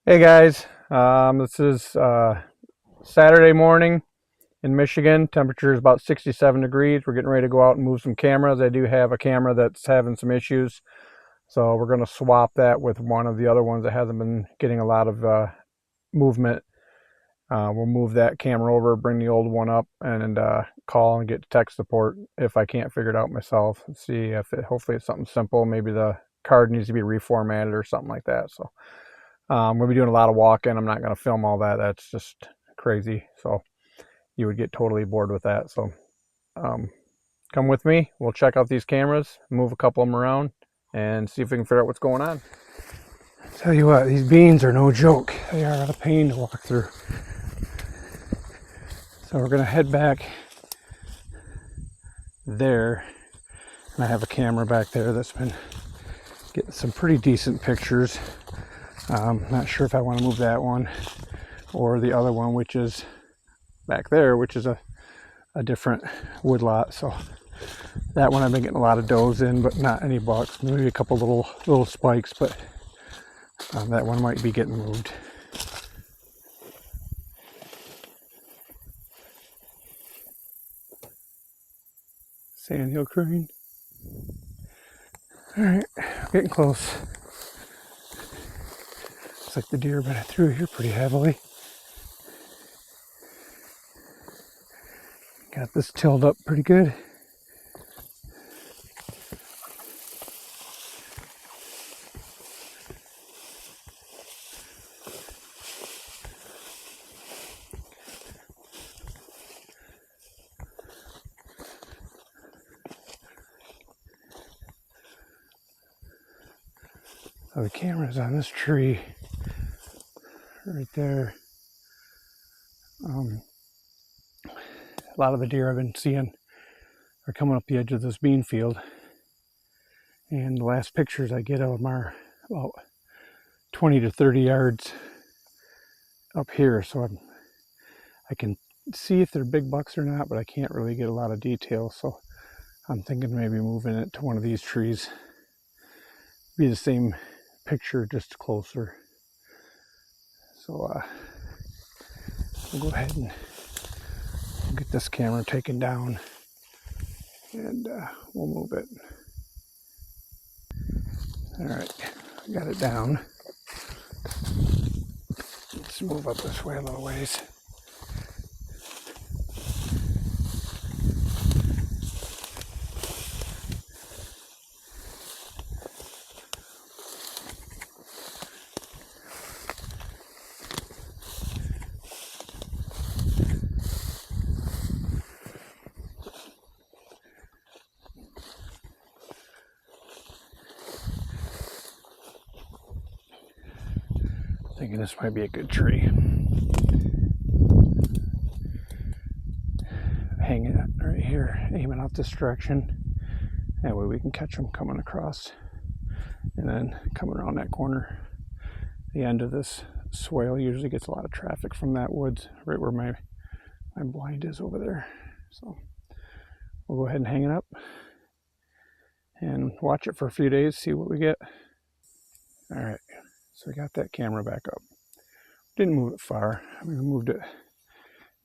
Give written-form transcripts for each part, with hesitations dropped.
Hey guys, this is Saturday morning in Michigan. Temperature is about 67 degrees. We're getting ready to go out and move some cameras. I do have a camera that's having some issues, so we're going to swap that with one of the other ones that hasn't been getting a lot of movement. We'll move that camera over, bring the old one up, and call and get tech support if I can't figure it out myself. See if hopefully it's something simple. Maybe the card needs to be reformatted or something like that. So. We'll be doing a lot of walking. I'm not going to film all that. That's just crazy. So you would get totally bored with that. So um, come with me. We'll check out these cameras, move a couple of them around, and see if we can figure out what's going on. Tell you what, these beans are no joke. They are a pain to walk through. So we're going to head back there. And I have a camera back there that's been getting some pretty decent pictures. Not sure if I want to move that one or the other one, which is back there, which is a different woodlot. So that one I've been getting a lot of does in, but not any bucks. Maybe a couple little spikes, but that one might be getting moved. Sandhill crane. All right, getting close. Looks like the deer have been through here pretty heavily. Got this tilled up pretty good. So the camera's on this tree right there. A lot of the deer I've been seeing are coming up the edge of this bean field. And the last pictures I get of them are about 20 to 30 yards up here. So I can see if they're big bucks or not, but I can't really get a lot of detail. So I'm thinking maybe moving it to one of these trees. Be the same picture, just closer. So we'll go ahead and get this camera taken down and we'll move it. All right, I got it down. Let's move up this way a little ways. Thinking this might be a good tree. Hanging it right here, aiming out this direction. That way we can catch them coming across. And then coming around that corner. The end of this swale usually gets a lot of traffic from that woods, right where my blind is over there. So we'll go ahead and hang it up and watch it for a few days, see what we get. All right, so we got that camera back up. Didn't move it far. I mean, we moved it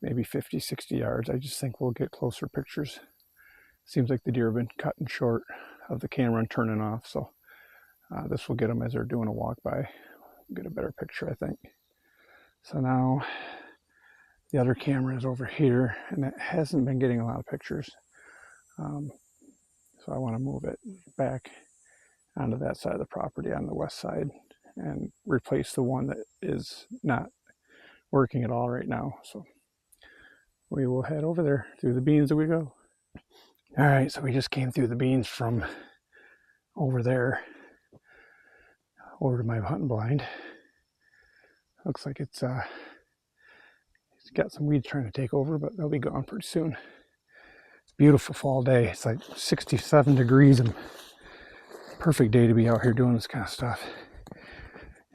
maybe 50, 60 yards. I just think we'll get closer pictures. Seems like the deer have been cutting short of the camera and turning off. So this will get them as they're doing a walk by. Get a better picture, I think. So now the other camera is over here and it hasn't been getting a lot of pictures. So I want to move it back onto that side of the property on the west side and replace the one that is not working at all right now. So we will head over there. Through the beans that we go. All right, so we just came through the beans from over there over to my hunting blind. Looks like it's got some weeds trying to take over, but they'll be gone pretty soon. It's a beautiful fall day. It's like 67 degrees and perfect day to be out here doing this kind of stuff.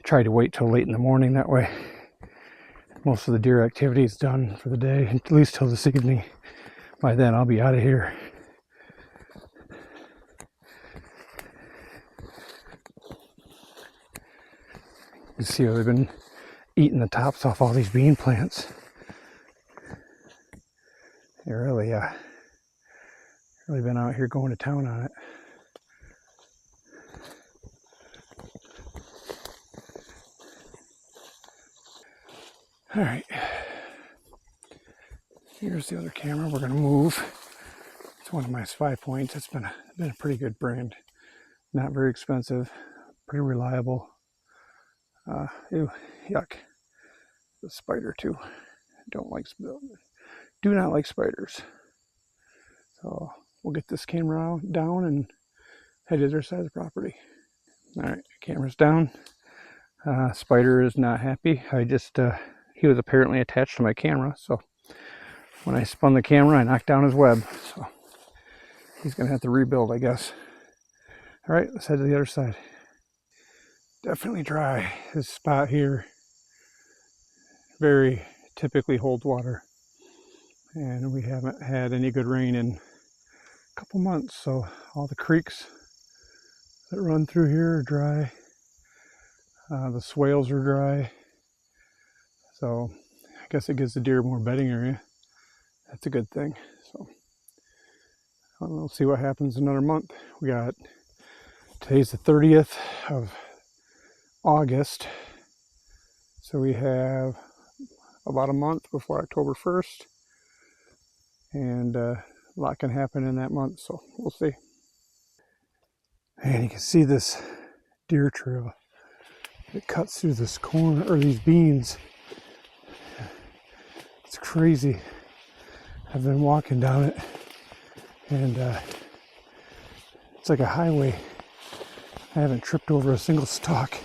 Try to wait till late in the morning, that way most of the deer activity is done for the day, at least till this evening. By then I'll be out of here. You see how they've been eating the tops off all these bean plants. They really been out here going to town on it. All right, here's the other camera we're gonna move. It's one of my Spy Points. It's been a pretty good brand. Not very expensive, pretty reliable. Ew, yuck. The spider too. Do not like spiders. So we'll get this camera down and head to the other side of the property. All right, camera's down. Spider is not happy. He was apparently attached to my camera, so when I spun the camera, I knocked down his web. So he's gonna have to rebuild, I guess. All right, let's head to the other side. Definitely dry. This spot here very typically holds water, and we haven't had any good rain in a couple months, so all the creeks that run through here are dry. The swales are dry, so I guess it gives the deer more bedding area. That's a good thing. So we'll see what happens in another month. Today's the 30th of August, so we have about a month before October 1st, and a lot can happen in that month, so we'll see. And you can see this deer trail. It cuts through this corn, or these beans. It's crazy. I've been walking down it, and it's like a highway. I haven't tripped over a single stalk.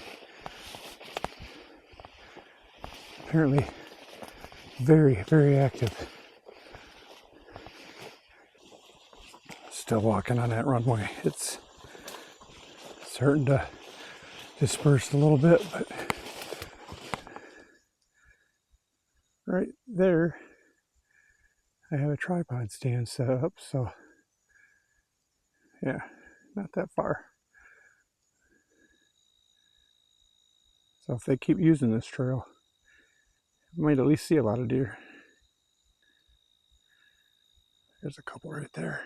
Apparently very, very active. Still walking on that runway. It's starting to disperse a little bit, but right there I have a tripod stand set up, so yeah, not that far. So if they keep using this trail, we might at least see a lot of deer. There's a couple right there.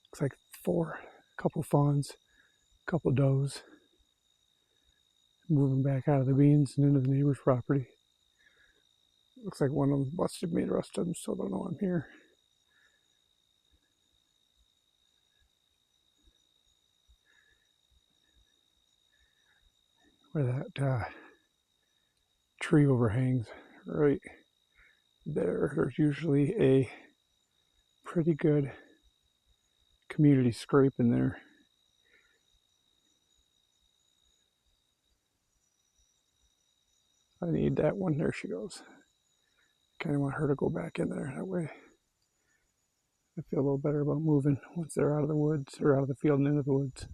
Looks like 4, a couple fawns, a couple does. Moving back out of the beans and into the neighbor's property. Looks like one of them busted me. The rest of them still don't know I'm here. Where that tree overhangs, right there's usually a pretty good community scrape in there. I need that one. There she goes. Kind of want her to go back in there. That way I feel a little better about moving once they're out of the woods, or out of the field and into the woods.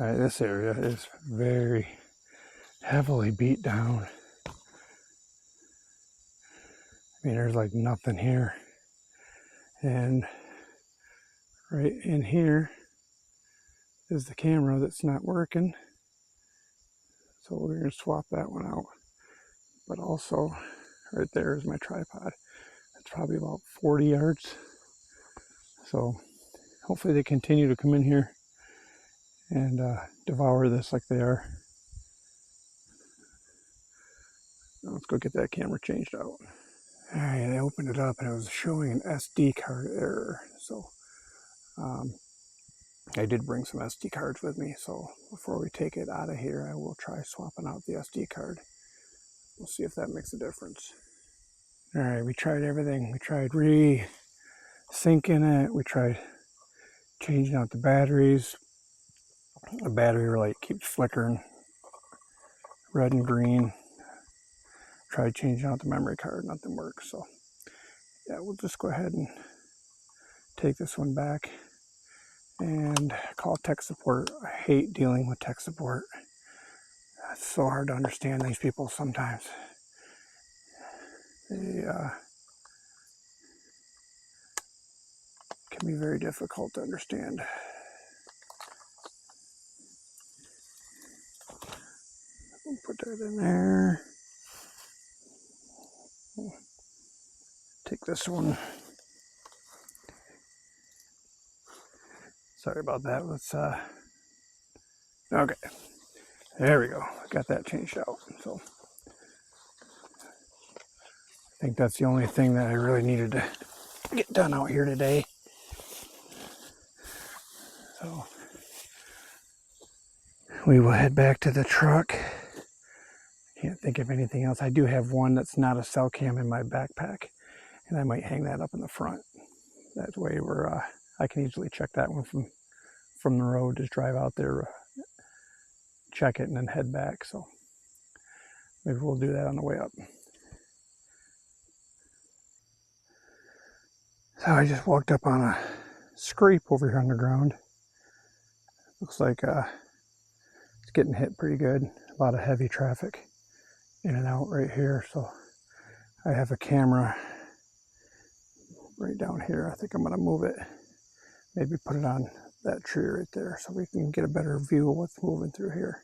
All right, this area is very heavily beat down. I mean, there's like nothing here. And right in here is the camera that's not working. So we're going to swap that one out. But also, right there is my tripod. It's probably about 40 yards. So hopefully they continue to come in here and devour this like they are. Now let's go get that camera changed out. All right, I opened it up and it was showing an SD card error. So I did bring some SD cards with me. So before we take it out of here, I will try swapping out the SD card. We'll see if that makes a difference. All right, we tried everything. We tried re-syncing it. We tried changing out the batteries. The battery light keeps flickering red and green. Tried changing out the memory card, nothing works. So yeah, we'll just go ahead and take this one back and call tech support. I hate dealing with tech support. It's so hard to understand these people sometimes. They can be very difficult to understand. that in there. Take this one. Sorry about that. Let's okay. There we go. Got that changed out. So I think that's the only thing that I really needed to get done out here today. So we will head back to the truck. Can't think of anything else. I do have one that's not a cell cam in my backpack, and I might hang that up in the front. That way where I can easily check that one from the road. Just drive out there, check it, and then head back. So maybe we'll do that on the way up. So I just walked up on a scrape over here on the ground. Looks like it's getting hit pretty good. A lot of heavy traffic in and out right here. So I have a camera right down here. I think I'm going to move it. Maybe put it on that tree right there so we can get a better view of what's moving through here.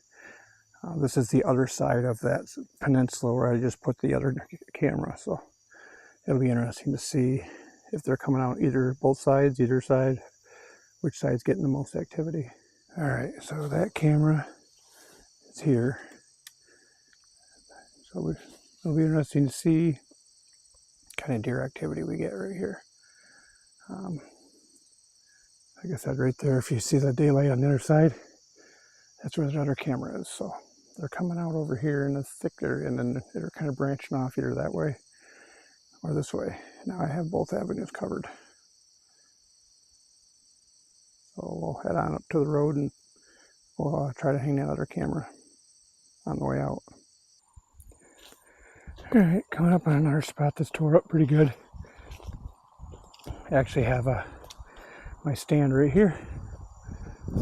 This is the other side of that peninsula where I just put the other camera. So it'll be interesting to see if they're coming out both sides, either side, which side's getting the most activity. All right, so that camera is here. So it'll be interesting to see kind of deer activity we get right here. Like I said, right there, if you see the daylight on the other side, that's where the other camera is. So they're coming out over here in the thick area, and then they're kind of branching off either that way or this way. Now I have both avenues covered. So we'll head on up to the road and we'll try to hang that other camera on the way out. All right, coming up on another spot that's tore up pretty good. I actually have my stand right here.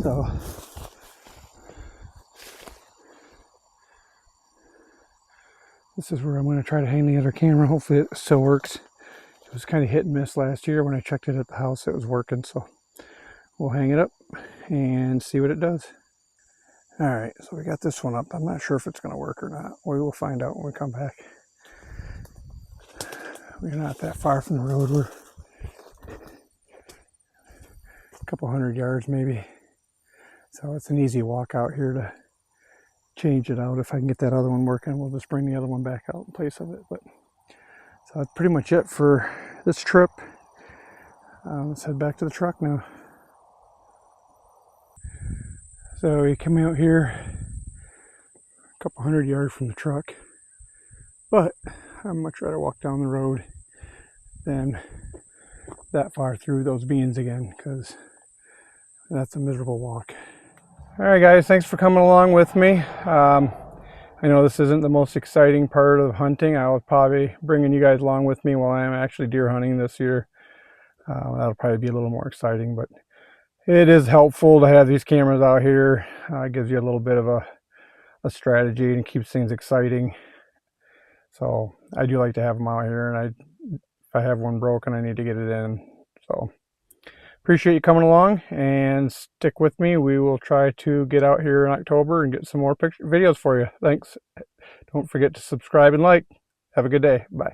So this is where I'm going to try to hang the other camera. Hopefully it still works. It was kind of hit and miss last year. When I checked it at the house, it was working. So we'll hang it up and see what it does. All right, so we got this one up. I'm not sure if it's going to work or not. We will find out when we come back. We're not that far from the road. We're a couple 100 yards maybe. So it's an easy walk out here to change it out. If I can get that other one working, we'll just bring the other one back out in place of it. But so that's pretty much it for this trip. Let's head back to the truck now. So we come out here a couple 100 yards from the truck, but I'd much rather walk down the road than that far through those beans again, because that's a miserable walk. All right, guys, thanks for coming along with me. I know this isn't the most exciting part of hunting. I was probably bringing you guys along with me while I'm actually deer hunting this year. That'll probably be a little more exciting, but it is helpful to have these cameras out here. It gives you a little bit of a strategy and keeps things exciting. So I do like to have them out here, and if I have one broken, I need to get it in. So appreciate you coming along, and stick with me. We will try to get out here in October and get some more videos for you. Thanks. Don't forget to subscribe and like. Have a good day. Bye.